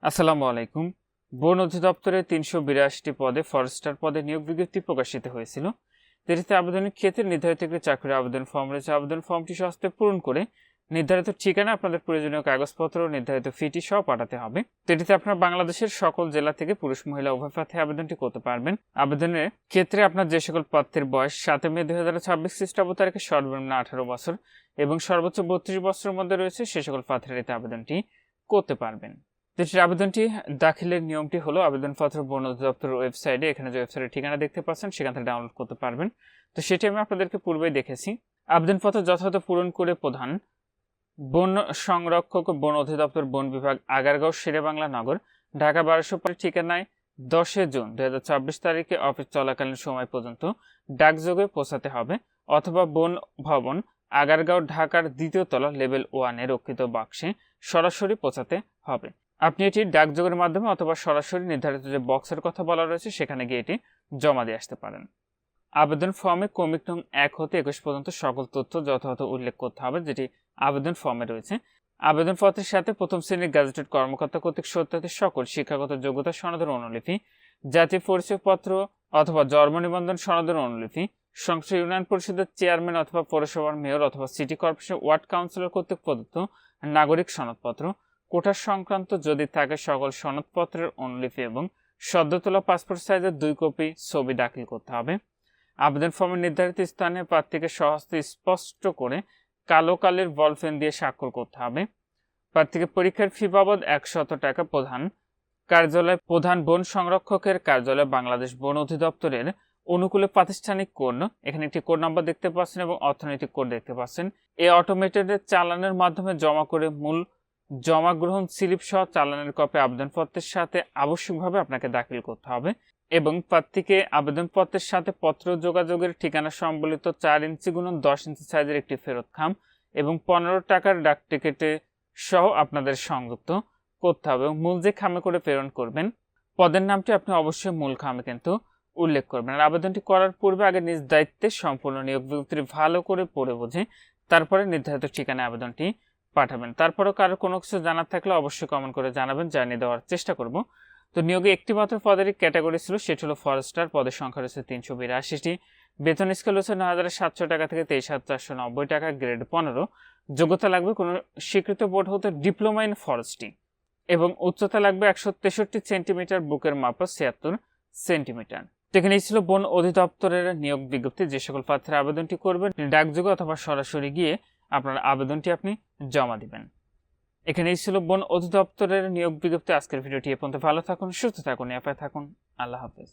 আসসালামু আলাইকুম। বন অধিদপ্তরে ৩৮২টি পদে ফরেস্টার পদে নিয়োগ বিজ্ঞপ্তি প্রকাশিত হয়েছিল। যেটিতে আবেদনের ক্ষেত্রে নির্ধারিত একটি চাকরির আবেদন ফর্ম রয়েছে। আবেদন ফর্মটি সহজে পূরণ করে নির্ধারিত ঠিকানা আপনাদের প্রয়োজনীয় কাগজপত্র নির্ধারিত ফিটি সহ পাঠাতে হবে। যেটিতে আপনার বাংলাদেশের সকল জেলা থেকে পুরুষ মহিলা উভয় প্রার্থী আবেদনটি করতে পারবেন। আবেদনের ক্ষেত্রে আপনার যে সকল প্রার্থীর বয়স ৭ মে ২০২৬ খ্রিস্টাব্দ তারিখে সর্বনিম্ন ১৮ বছর এবং সর্বোচ্চ ৩২ বছরের মধ্যে রয়েছে সে সকল প্রার্থীরা এতে আবেদনটি করতে পারবেন। যেটির আবেদনটি দাখিলের নিয়মটি হলো আবেদনপত্র বন অধিদপ্তরের ওয়েবসাইটে, এখানে যে ওয়েবসাইটের ঠিকানা দেখতে পাচ্ছেন সেখান থেকে ডাউনলোড করতে পারবেন। তো সেটি আমি আপনাদেরকে পূর্বেই দেখেছি। আবেদনপত্র যথাযথ পূরণ করে প্রধান বন সংরক্ষক বন অধিদপ্তর বন বিভাগ আগারগাঁও শেরেবাংলা নগর ঢাকা ১২০০ ঠিকানায় ১০ জুন ২০২৪ তারিখে অফিস চলাকালীন সময় পর্যন্ত ডাকযোগে পৌঁছাতে হবে অথবা বন ভবন আগারগাঁও ঢাকার ২য় তলা লেভেল 1 রক্ষিত বাক্সে সরাসরি পৌঁছাতে হবে। আপনি এটি ডাকযোগের মাধ্যমে অথবা সরাসরি নির্ধারিত যে বক্সের কথা বলা রয়েছে সেখানে গিয়ে এটি জমা দিয়ে আসতে পারেন। আবেদন ফর্মে ক্রমিক নং ১ হতে ২১ পর্যন্ত সকল তথ্য যথাযথ উল্লেখ করতে হবে যেটি আবেদন ফর্মে রয়েছে। আবেদনপত্রের সাথে প্রথম শ্রেণীর গ্যাজেটেড কর্মকর্তা কর্তৃক সত্যায়িত সকল শিক্ষাগত যোগ্যতা সনদের অনুলিপি, জাতীয় পরিচয়পত্র অথবা জন্ম নিবন্ধন সনদের অনুলিপি, সংসদ ইউনিয়ন পরিষদের চেয়ারম্যান অথবা পৌরসভার মেয়র অথবা সিটি কর্পোরেশন ওয়ার্ড কাউন্সিলর কর্তৃক প্রদত্ত নাগরিক সনদপত্র, কোটা সংক্রান্ত যদি থাকে সকল সনদপত্রের অনুলিপি এবং সদ্য তোলা পাসপোর্ট সাইজের 2 কপি ছবি দাখিল করতে হবে। আবেদন ফর্মের নির্ধারিত স্থানে প্রার্থীকে স্বহস্তে স্পষ্ট করে কালো কালির বলপেন দিয়ে স্বাক্ষর করতে হবে। প্রার্থীকে পরীক্ষার ফি বাবদ ১০০ টাকা প্রধান বন সংরক্ষকের কার্যালয় বাংলাদেশ বন অধিদপ্তরের অনুকূলে প্রাতিষ্ঠানিক কোড, এখানে একটি কোড নাম্বার দেখতে পাচ্ছেন এবং অর্থনৈতিক কোড দেখতে পাচ্ছেন, এই অটোমেটেড চালানের মাধ্যমে জমা করে মূল জমা গ্রহণ স্লিপ সহ চালানের কপি আবেদনপত্রের সাথে আবশ্যিকভাবে আপনাকে দাখিল করতে হবে এবং প্রার্থীকে আবেদনপত্রের সাথে পত্র যোগাযোগের ঠিকানা সম্বলিত 4 ইঞ্চি × 10 ইঞ্চি সাইজের একটি ফেরত খাম এবং 15 টাকার ডাক টিকিটে সহ আপনাদের সংযুক্ত করতে হবে এবং মূল যে খামে করে প্রেরণ করবেন পদের নামটি আপনি অবশ্যই মূল খামে কিন্তু উল্লেখ করবেন। আর আবেদনটি করার পূর্বে আগে নিজ দায়িত্বে সম্পূর্ণ নিয়োগ বিজ্ঞপ্তি ভালো করে পড়ে বুঝে তারপরে নির্ধারিত ঠিকানায় আবেদনটি পাঠাবেন। তারপরেও কারো কোনো কিছু জানার থাকলে অবশ্যই কমেন্ট করে জানাবেন, জানিয়ে দেওয়ার চেষ্টা করব। তো নিয়োগে একটি মাত্র পদেরই ক্যাটাগরি ছিল, সেটি হলো ফরেস্টার। পদের সংখ্যা রয়েছে ৩৮২টি। বেতন স্কেল রয়েছে ৯৭০০ টাকা থেকে ২৩৪৯০ টাকা, গ্রেড ১৫। যোগ্যতা লাগবে কোনো স্বীকৃত বোর্ড হতে ডিপ্লোমা ইন ফরেস্ট্রি এবং উচ্চতা লাগবে ১৬৩ সেন্টিমিটার, বুকের মাপা ৭৬ সেন্টিমিটার। এখানেই ছিল বন অধিদপ্তরের নিয়োগ বিজ্ঞপ্তি। যে সকল প্রার্থীরা আবেদনটি করবেন ডাকযোগে অথবা সরাসরি গিয়ে আপনার আবেদনটি আপনি জমা দিবেন। এখানেই ছিল বন অধিদপ্তরের নিয়োগ বিজ্ঞপ্তি। আজকের ভিডিওটি এ পর্যন্ত। ভালো থাকুন, সুস্থ থাকুন, নিরাপদে থাকুন। আল্লাহ হাফেজ।